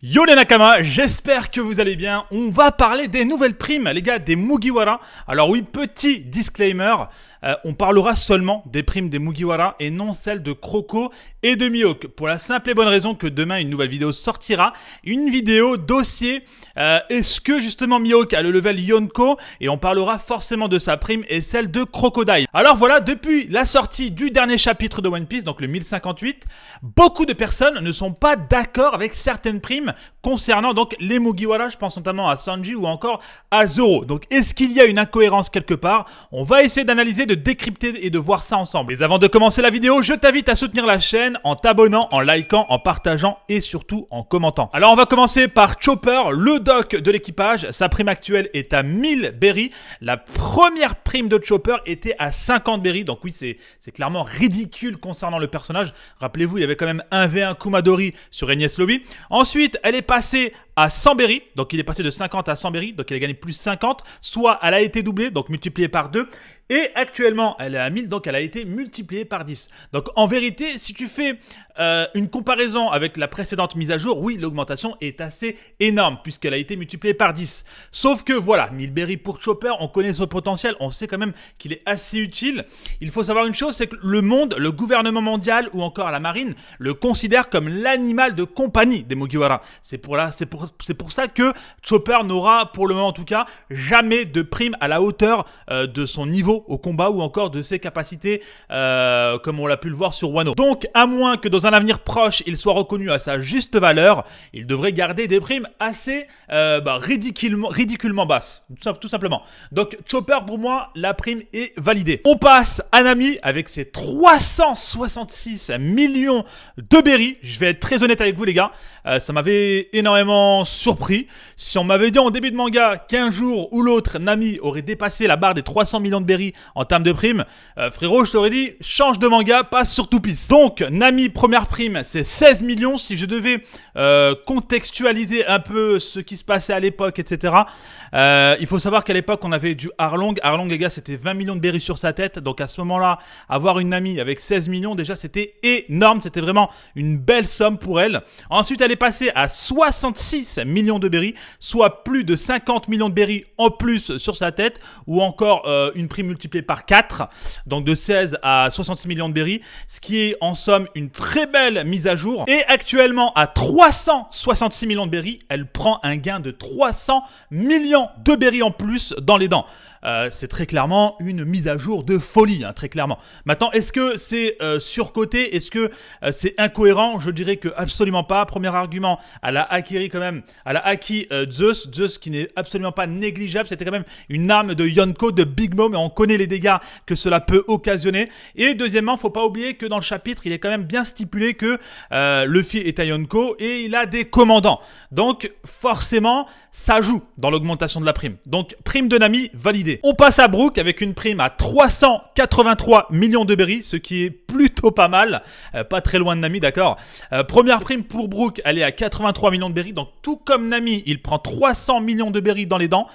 Yo les Nakama, j'espère que vous allez bien. On va parler des nouvelles primes, les gars, des Mugiwara. Alors oui, petit disclaimer, on parlera seulement des primes des Mugiwara et non celles de Croco et de Mihawk. Pour la simple et bonne raison que demain, une nouvelle vidéo sortira. Une vidéo dossier, est-ce que justement Mihawk a le level Yonko? Et on parlera forcément de sa prime et celle de Crocodile. Alors voilà, depuis la sortie du dernier chapitre de One Piece, donc le 1058, beaucoup de personnes ne sont pas d'accord avec certaines primes concernant donc les Mugiwara. Je pense notamment à Sanji ou encore à Zoro. Donc est-ce qu'il y a une incohérence quelque part? On va essayer d'analyser, de décrypter et de voir ça ensemble. Mais avant de commencer la vidéo, je t'invite à soutenir la chaîne en t'abonnant, en likant, en partageant et surtout en commentant. Alors on va commencer par Chopper, le doc de l'équipage. Sa prime actuelle est à 1000 berries. La première prime de Chopper était à 50 berries. Donc oui, c'est clairement ridicule concernant le personnage. Rappelez-vous, il y avait quand même 1v1 Kumadori sur Enies Lobby. Ensuite, elle est passée à 100 berries, donc il est passé de 50 à 100 berries, donc elle a gagné plus 50, soit elle a été doublée, donc multipliée par 2, et actuellement elle est à 1000, donc elle a été multipliée par 10. Donc en vérité, si tu fais une comparaison avec la précédente mise à jour, oui, l'augmentation est assez énorme, puisqu'elle a été multipliée par 10. Sauf que voilà, 1000 berries pour Chopper, on connaît son potentiel, on sait quand même qu'il est assez utile. Il faut savoir une chose, c'est que le monde, le gouvernement mondial, ou encore la marine, le considère comme l'animal de compagnie des Mugiwara. C'est pour ça que Chopper n'aura, pour le moment en tout cas, jamais de prime à la hauteur de son niveau au combat ou encore de ses capacités comme on l'a pu le voir sur Wano. Donc, à moins que dans un avenir proche, il soit reconnu à sa juste valeur, il devrait garder des primes assez ridiculement basses, tout simplement. Donc, Chopper, pour moi, la prime est validée. On passe à Nami avec ses 366 millions de berries. Je vais être très honnête avec vous, les gars. Ça m'avait énormément surpris. Si on m'avait dit en début de manga qu'un jour ou l'autre, Nami aurait dépassé la barre des 300 millions de berries en termes de primes, frérot, je t'aurais dit, change de manga, passe sur Two Piece. Donc, Nami, première prime, c'est 16 millions. Si je devais contextualiser un peu ce qui se passait à l'époque, etc., il faut savoir qu'à l'époque, on avait du Arlong. Arlong, les gars, c'était 20 millions de berries sur sa tête. Donc, à ce moment-là, avoir une Nami avec 16 millions, déjà, c'était énorme. C'était vraiment une belle somme pour elle. Ensuite, elle est passée à 66 millions de berries, soit plus de 50 millions de berries en plus sur sa tête, ou encore une prime multipliée par 4, donc de 16 à 66 millions de berries, ce qui est en somme une très belle mise à jour. Et actuellement, à 366 millions de berries, elle prend un gain de 300 millions de berries en plus dans les dents. C'est très clairement une mise à jour de folie, hein, très clairement. Maintenant, est-ce que c'est surcoté? Est-ce que c'est incohérent? Je dirais que absolument pas. Premier argument, elle a acquis quand même, elle a acquis Zeus qui n'est absolument pas négligeable. C'était quand même une arme de Yonko, de Big Mom, et on connaît les dégâts que cela peut occasionner. Et deuxièmement, faut pas oublier que dans le chapitre, il est quand même bien stipulé que Luffy est un Yonko et il a des commandants. Donc forcément, ça joue dans l'augmentation de la prime. Donc prime de Nami validée. On passe à Brook avec une prime à 383 millions de berries, ce qui est plutôt pas mal, pas très loin de Nami, d'accord. Première prime pour Brook, elle est à 83 millions de berries, donc tout comme Nami, il prend 300 millions de berries dans les dents.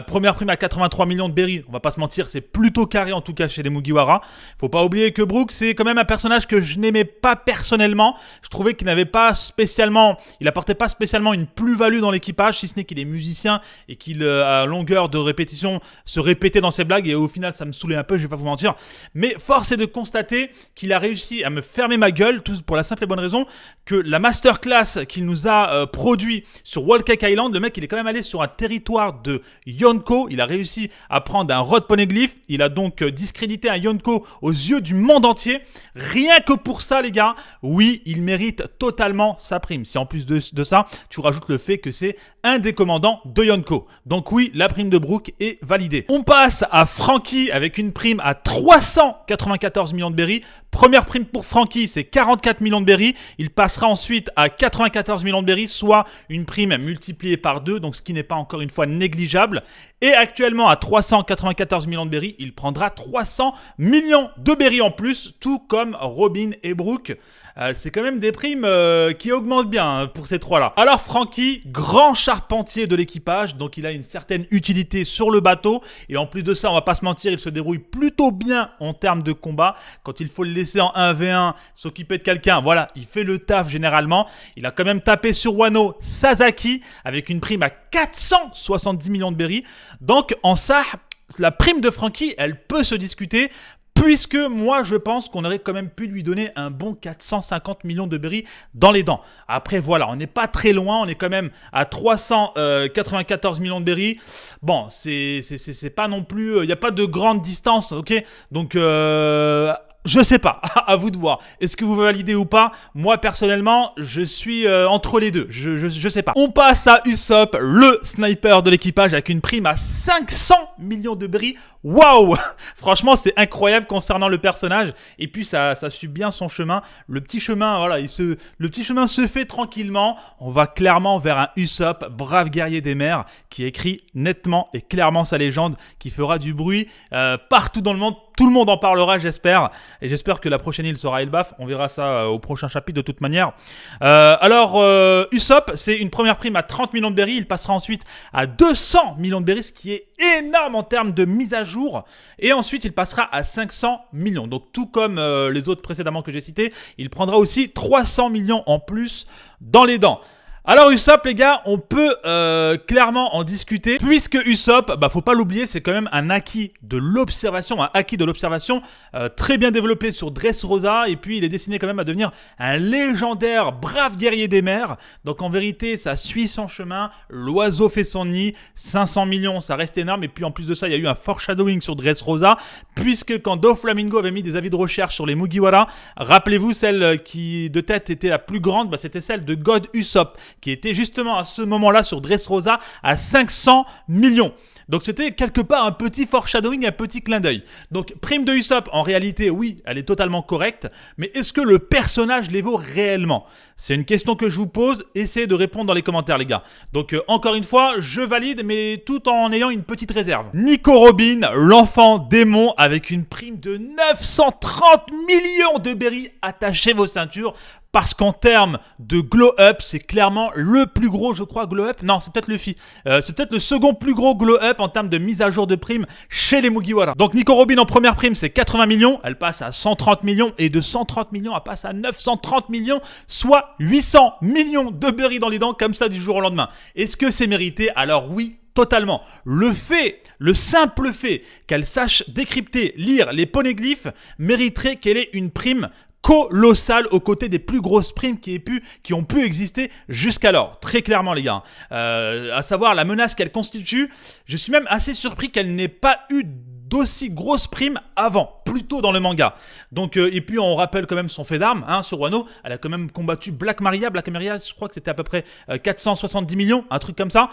Première prime à 83 millions de berries, on va pas se mentir, c'est plutôt carré en tout cas chez les Mugiwara. Faut pas oublier que Brook, c'est quand même un personnage que je n'aimais pas personnellement. Je trouvais qu'il n'avait pas spécialement, il apportait pas spécialement une plus-value dans l'équipage, si ce n'est qu'il est musicien et qu'il à longueur de répétition se répétait dans ses blagues, et au final ça me saoulait un peu, je vais pas vous mentir. Mais force est de constater qu'il a réussi à me fermer ma gueule, tout pour la simple et bonne raison que la masterclass qu'il nous a produit sur Whole Cake Island, le mec il est quand même allé sur un territoire de Yonko, il a réussi à prendre un Rod Poneglyph, il a donc discrédité un Yonko aux yeux du monde entier. Rien que pour ça, les gars, oui, il mérite totalement sa prime. Si en plus de ça, tu rajoutes le fait que c'est un des commandants de Yonko. Donc oui, la prime de Brook est validée. On passe à Franky avec une prime à 394 millions de berries. Première prime pour Franky, c'est 44 millions de berries. Il passera ensuite à 94 millions de berries, soit une prime multipliée par 2, donc ce qui n'est pas encore une fois négligeable. Et actuellement, à 394 millions de berries, il prendra 300 millions de berries en plus, tout comme Robin et Brook. c'est quand même des primes qui augmentent bien hein, pour ces trois-là. Alors Franky, grand charpentier de l'équipage, donc il a une certaine utilité sur le bateau. Et en plus de ça, on va pas se mentir, il se débrouille plutôt bien en termes de combat. Quand il faut le laisser en 1v1, s'occuper de quelqu'un, voilà, il fait le taf généralement. Il a quand même tapé sur Wano Sasaki avec une prime à 470 millions de berries. Donc en ça, la prime de Franky, elle peut se discuter. Puisque moi, je pense qu'on aurait quand même pu lui donner un bon 450 millions de berries dans les dents. Après, voilà, on n'est pas très loin. On est quand même à 394 millions de berries. Bon, c'est pas non plus... Il n'y a pas de grande distance, ok? Donc... je sais pas, à vous de voir. Est-ce que vous validez ou pas? Moi, personnellement, je suis entre les deux. Je sais pas. On passe à Usopp, le sniper de l'équipage, avec une prime à 500 millions de berries. Waouh! Franchement, c'est incroyable concernant le personnage. Et puis, ça suit bien son chemin. Le petit chemin, voilà, le petit chemin se fait tranquillement. On va clairement vers un Usopp, brave guerrier des mers, qui écrit nettement et clairement sa légende, qui fera du bruit partout dans le monde. Tout le monde en parlera, j'espère. Et j'espère que la prochaine île sera Elbaf. On verra ça au prochain chapitre de toute manière. Alors, Usopp, c'est une première prime à 30 millions de berries. Il passera ensuite à 200 millions de berries, ce qui est énorme en termes de mise à jour. Et ensuite, il passera à 500 millions. Donc, tout comme les autres précédemment que j'ai cités, il prendra aussi 300 millions en plus dans les dents. Alors Usopp les gars, on peut clairement en discuter puisque Usopp, faut pas l'oublier, c'est quand même un acquis de l'observation, très bien développé sur Dressrosa et puis il est destiné quand même à devenir un légendaire brave guerrier des mers. Donc en vérité, ça suit son chemin, l'oiseau fait son nid, 500 millions, ça reste énorme et puis en plus de ça, il y a eu un foreshadowing sur Dressrosa puisque quand Doflamingo avait mis des avis de recherche sur les Mugiwara, rappelez-vous celle qui de tête était la plus grande, c'était celle de God Usopp, qui était justement à ce moment-là sur Dressrosa à 500 millions. Donc c'était quelque part un petit foreshadowing, un petit clin d'œil. Donc prime de Usopp, en réalité, oui, elle est totalement correcte, mais est-ce que le personnage les vaut réellement? C'est une question que je vous pose, essayez de répondre dans les commentaires les gars. Donc encore une fois, je valide, mais tout en ayant une petite réserve. Nico Robin, l'enfant démon, avec une prime de 930 millions de berries, attachez vos ceintures. Parce qu'en termes de glow-up, c'est clairement le plus gros, je crois, glow-up. Non, c'est peut-être Luffy. C'est peut-être le second plus gros glow-up en termes de mise à jour de primes chez les Mugiwara. Donc Nico Robin en première prime, c'est 80 millions. Elle passe à 130 millions. Et de 130 millions, elle passe à 930 millions. Soit 800 millions de berries dans les dents, comme ça, du jour au lendemain. Est-ce que c'est mérité? Alors oui. Totalement. Le simple fait qu'elle sache décrypter, lire les poneglyphes mériterait qu'elle ait une prime colossale aux côtés des plus grosses primes qui ont pu exister jusqu'alors. Très clairement les gars. À savoir la menace qu'elle constitue, je suis même assez surpris qu'elle n'ait pas eu d'aussi grosses primes avant, plus tôt dans le manga. Donc, et puis on rappelle quand même son fait d'armes sur Wano. Elle a quand même combattu Black Maria. Black Maria, je crois que c'était à peu près 470 millions, un truc comme ça.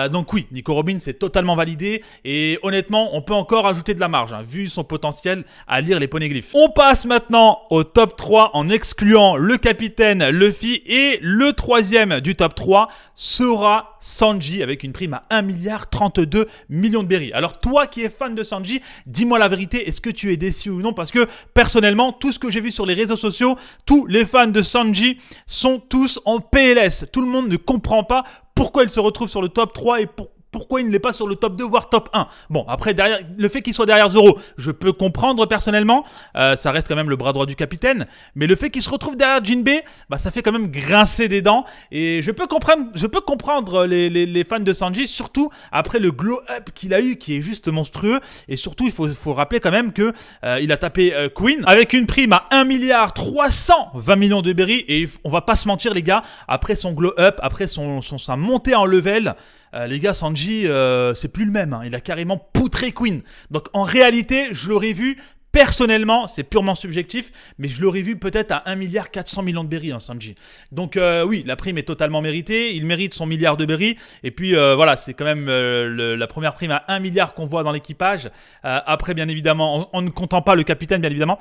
Donc oui, Nico Robin, c'est totalement validé. Et honnêtement, on peut encore ajouter de la marge, vu son potentiel à lire les poneglyphes. On passe maintenant au top 3 en excluant le capitaine Luffy. Et le troisième du top 3 sera Sanji avec une prime à 1,32 milliard de berries. Alors toi qui es fan de Sanji, dis-moi la vérité, est-ce que tu es déçu ou non? Parce que personnellement, tout ce que j'ai vu sur les réseaux sociaux, tous les fans de Sanji sont tous en PLS. Tout le monde ne comprend pas pourquoi il se retrouve sur le top 3 et pourquoi il ne l'est pas sur le top 2 voire top 1. Bon, après, derrière, le fait qu'il soit derrière Zoro, je peux comprendre personnellement. Ça reste quand même le bras droit du capitaine. Mais le fait qu'il se retrouve derrière Jinbei, ça fait quand même grincer des dents. Et je peux comprendre les fans de Sanji, surtout après le glow-up qu'il a eu, qui est juste monstrueux. Et surtout, il faut rappeler quand même que il a tapé Queen avec une prime à 1,320 milliard de berries. Et on va pas se mentir, les gars, après son glow-up, après sa montée en level, les gars, Sanji, c'est plus le même. Il a carrément poutré Queen. Donc en réalité, je l'aurais vu. Personnellement, c'est purement subjectif, mais je l'aurais vu peut-être à 1,4 milliard de berries, Sanji. Donc oui, la prime est totalement méritée. Il mérite son milliard de berries. Et puis voilà, c'est quand même la première prime à 1 milliard qu'on voit dans l'équipage. Après, bien évidemment, en ne comptant pas le capitaine, bien évidemment.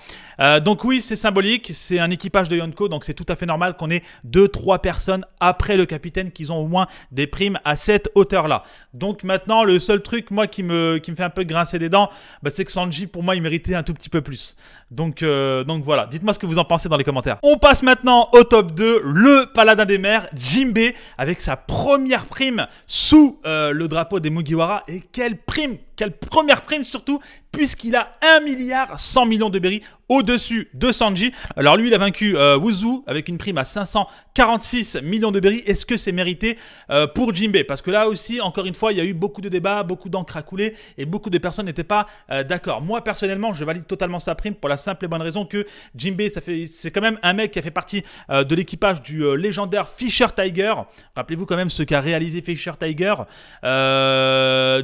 Donc oui, c'est symbolique. C'est un équipage de Yonko, donc c'est tout à fait normal qu'on ait 2-3 personnes après le capitaine qui ont au moins des primes à cette hauteur-là. Donc maintenant, le seul truc, moi, qui me fait un peu grincer des dents, c'est que Sanji, pour moi, il méritait un tout petit peu plus. Donc voilà, dites-moi ce que vous en pensez dans les commentaires. On passe maintenant au top 2, le paladin des mers, Jinbei, avec sa première prime sous le drapeau des Mugiwara. Et quelle première prime surtout, puisqu'il a 1 milliard 100 millions de berries au-dessus de Sanji. Alors lui, il a vaincu Wuzu avec une prime à 546 millions de berries. Est-ce que c'est mérité pour Jinbei? Parce que là aussi, encore une fois, il y a eu beaucoup de débats, beaucoup d'encre à couler et beaucoup de personnes n'étaient pas d'accord. Moi, personnellement, je valide totalement sa prime pour la simple et bonne raison que Jinbei, c'est quand même un mec qui a fait partie de l'équipage du légendaire Fisher Tiger. Rappelez-vous quand même ce qu'a réalisé Fisher Tiger.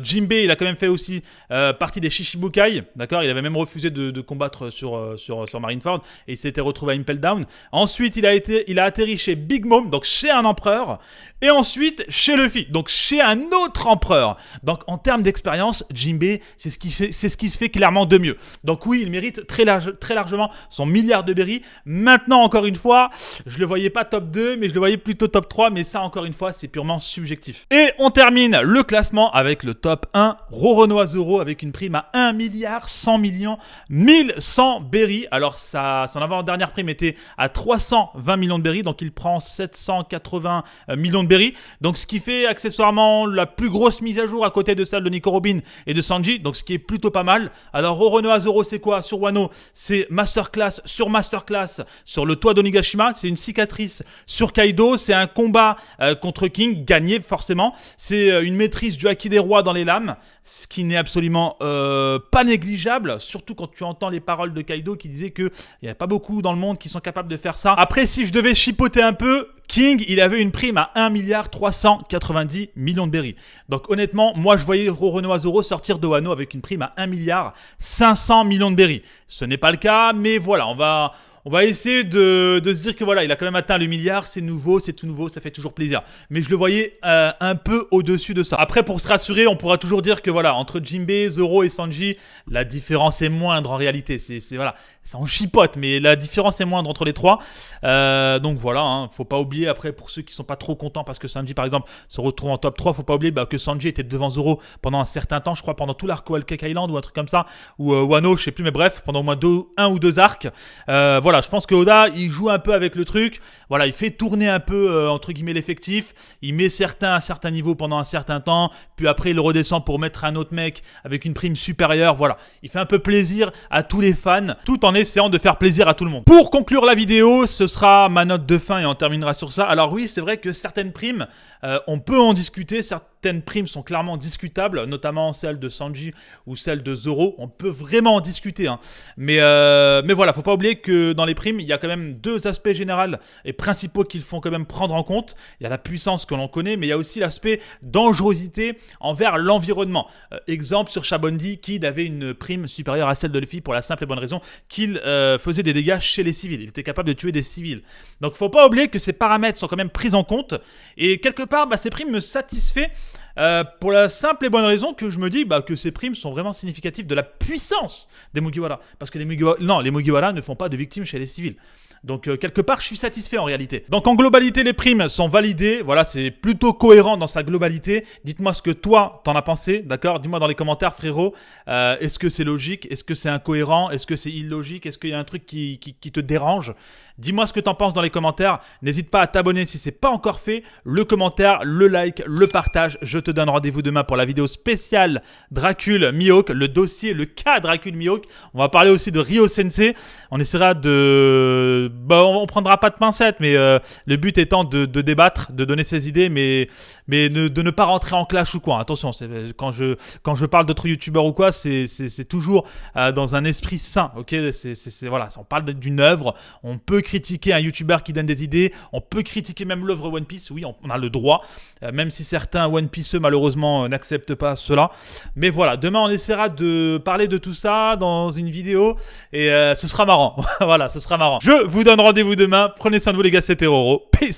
Jinbei, il a quand même fait aussi partie des Shichibukai. D'accord, il avait même refusé de combattre sur Marineford et il s'était retrouvé à Impel Down. Ensuite, il a atterri chez Big Mom, donc chez un empereur, et ensuite chez Luffy, donc chez un autre empereur. Donc en termes d'expérience, Jinbei, c'est ce qui se fait clairement de mieux. Donc oui, il mérite très largement son milliard de berries. Maintenant, encore une fois, je le voyais pas top 2, mais je le voyais plutôt top 3, mais ça, encore une fois, c'est purement subjectif. Et on termine le classement avec le top 1, Roronoa Zoro, avec une prime à 1 milliard 100 millions 1100 berries. Alors, son avant-dernière prime était à 320 millions de berries, donc il prend 780 millions de berries. Donc, ce qui fait accessoirement la plus grosse mise à jour à côté de celle de Nico Robin et de Sanji, donc ce qui est plutôt pas mal. Alors, Roronoa Zoro, c'est quoi? Sur Wano, c'est masterclass sur masterclass sur le toit d'Onigashima. C'est une cicatrice sur Kaido. C'est un combat contre King, gagné forcément. C'est une maîtrise du Haki des rois dans les lames, ce qui n'est absolument pas négligeable, surtout quand tu entends les paroles de Kaido qui disait qu'il n'y avait pas beaucoup dans le monde qui sont capables de faire ça. Après, si je devais chipoter un peu, King, il avait une prime à 1 milliard 390 millions de berries. Donc honnêtement, moi je voyais Roronoa Zoro sortir de Wano avec une prime à 1 milliard 500 millions de berries. Ce n'est pas le cas, mais voilà, on va essayer de se dire que voilà, il a quand même atteint le milliard, c'est nouveau, c'est tout nouveau, ça fait toujours plaisir. Mais je le voyais un peu au-dessus de ça. Après, pour se rassurer, on pourra toujours dire que voilà, entre Jinbei, Zoro et Sanji, la différence est moindre en réalité. Voilà, ça en chipote, mais la différence est moindre entre les trois. Donc voilà, hein, faut pas oublier après pour ceux qui sont pas trop contents parce que Sanji par exemple se retrouve en top 3, faut pas oublier que Sanji était devant Zoro pendant un certain temps, je crois pendant tout l'arc Whole Cake Island ou un truc comme ça, ou Wano, je sais plus, mais bref, pendant au moins un ou deux arcs. Voilà, je pense que Oda, il joue un peu avec le truc. Voilà, il fait tourner un peu, entre guillemets, l'effectif. Il met certains à un certain niveau pendant un certain temps. Puis après, il redescend pour mettre un autre mec avec une prime supérieure. Voilà, il fait un peu plaisir à tous les fans, tout en essayant de faire plaisir à tout le monde. Pour conclure la vidéo, ce sera ma note de fin et on terminera sur ça. Alors oui, c'est vrai que certaines primes, on peut en discuter. Certaines primes sont clairement discutables, notamment celle de Sanji ou celle de Zoro. On peut vraiment en discuter, hein. Mais voilà, faut pas oublier que dans les primes, il y a quand même deux aspects généraux et principaux qu'il faut quand même prendre en compte. Il y a la puissance que l'on connaît, mais il y a aussi l'aspect dangerosité envers l'environnement. Exemple sur Shabondi, Kid avait une prime supérieure à celle de Luffy pour la simple et bonne raison qu'il faisait des dégâts chez les civils. Il était capable de tuer des civils. Donc faut pas oublier que ces paramètres sont quand même pris en compte. Et quelque part, ces primes me satisfait. Pour la simple et bonne raison que je me dis que ces primes sont vraiment significatives de la puissance des Mugiwara. Parce que les Mugiwara ne font pas de victimes chez les civils. Donc quelque part, je suis satisfait en réalité. Donc en globalité, les primes sont validées. Voilà, c'est plutôt cohérent dans sa globalité. Dites-moi ce que toi, t'en as pensé, d'accord? Dis-moi dans les commentaires, frérot. Est-ce que c'est logique? Est-ce que c'est incohérent? Est-ce que c'est illogique? Est-ce qu'il y a un truc qui te dérange? Dis-moi ce que t'en penses dans les commentaires. N'hésite pas à t'abonner si c'est pas encore fait. Le commentaire, le like, le partage. Je te donne rendez-vous demain pour la vidéo spéciale Dracul Mihawk, le dossier, le cas Dracul Mihawk. On va parler aussi de Ryo Sensei. On essaiera de... on prendra pas de pincettes, mais le but étant de débattre, de donner ses idées, mais de ne pas rentrer en clash ou quoi. Attention, quand je parle d'autres youtubeurs ou quoi, c'est toujours dans un esprit sain, ok? Voilà, on parle d'une œuvre, on peut critiquer un youtubeur qui donne des idées, on peut critiquer même l'œuvre One Piece, oui, on a le droit, même si certains One Pieceux malheureusement n'acceptent pas cela. Mais voilà, demain on essaiera de parler de tout ça dans une vidéo et ce sera marrant. Voilà, ce sera marrant. Je vous donne rendez-vous demain. Prenez soin de vous les gars, c'était Roro. Peace.